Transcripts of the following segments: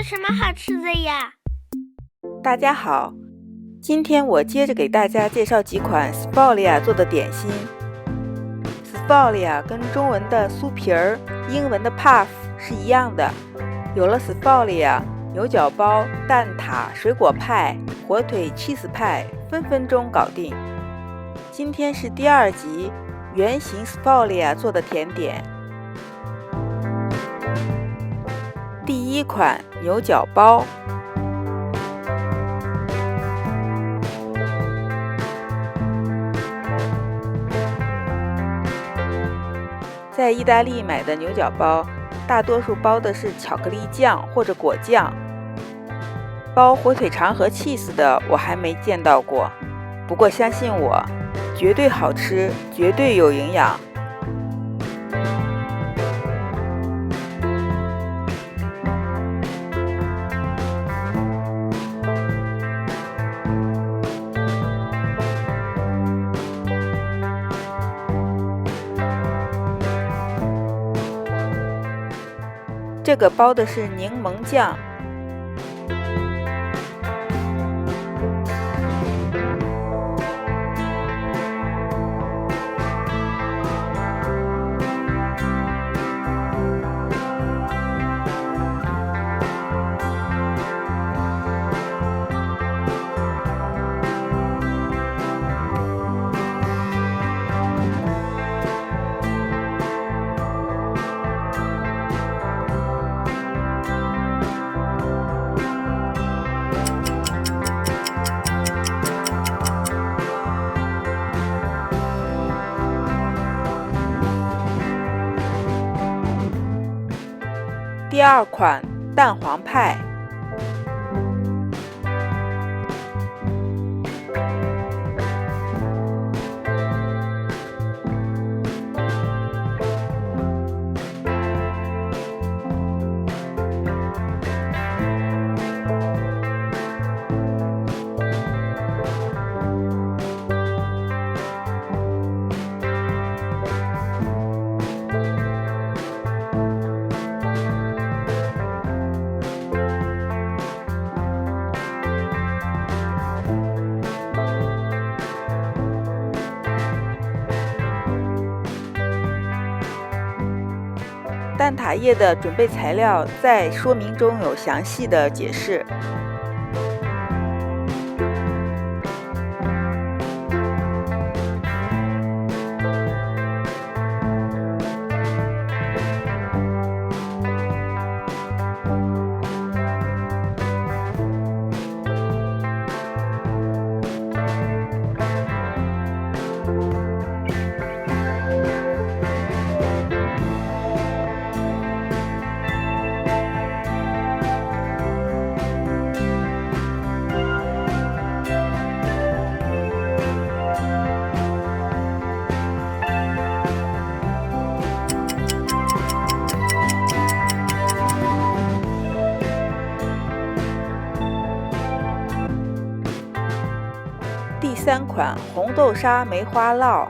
什么好吃的呀？大家好，今天我接着给大家介绍几款 Sfolia 做的点心。Sfolia 跟中文的酥皮儿、英文的 puff 是一样的。有了 Sfolia， 牛角包、蛋挞、水果派、火腿 cheese 派分分钟搞定。今天是第2集，原型 Sfolia 做的甜点。第一款牛角包。在意大利买的牛角包，大多数包的是巧克力酱或者果酱。包火腿肠和 cheese 的我还没见到过，不过相信我，绝对好吃，绝对有营养。这个包的是柠檬酱。第2款蛋黄派。蛋挞液的准备材料在说明中有详细的解释。第3款红豆沙梅花酪。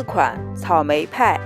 款草莓派。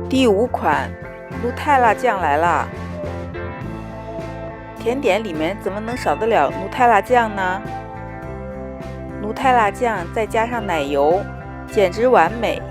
第5款努泰拉酱来啦！甜点里面怎么能少得了努泰拉酱呢？努泰拉酱再加上奶油，简直完美。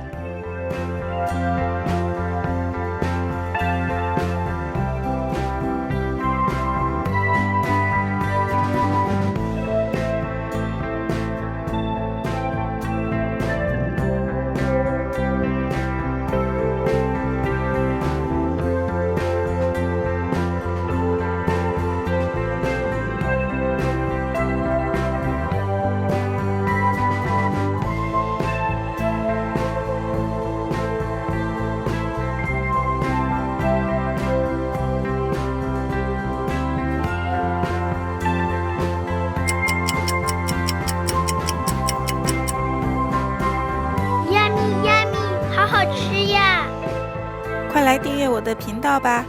好吃呀！快来订阅我的频道吧。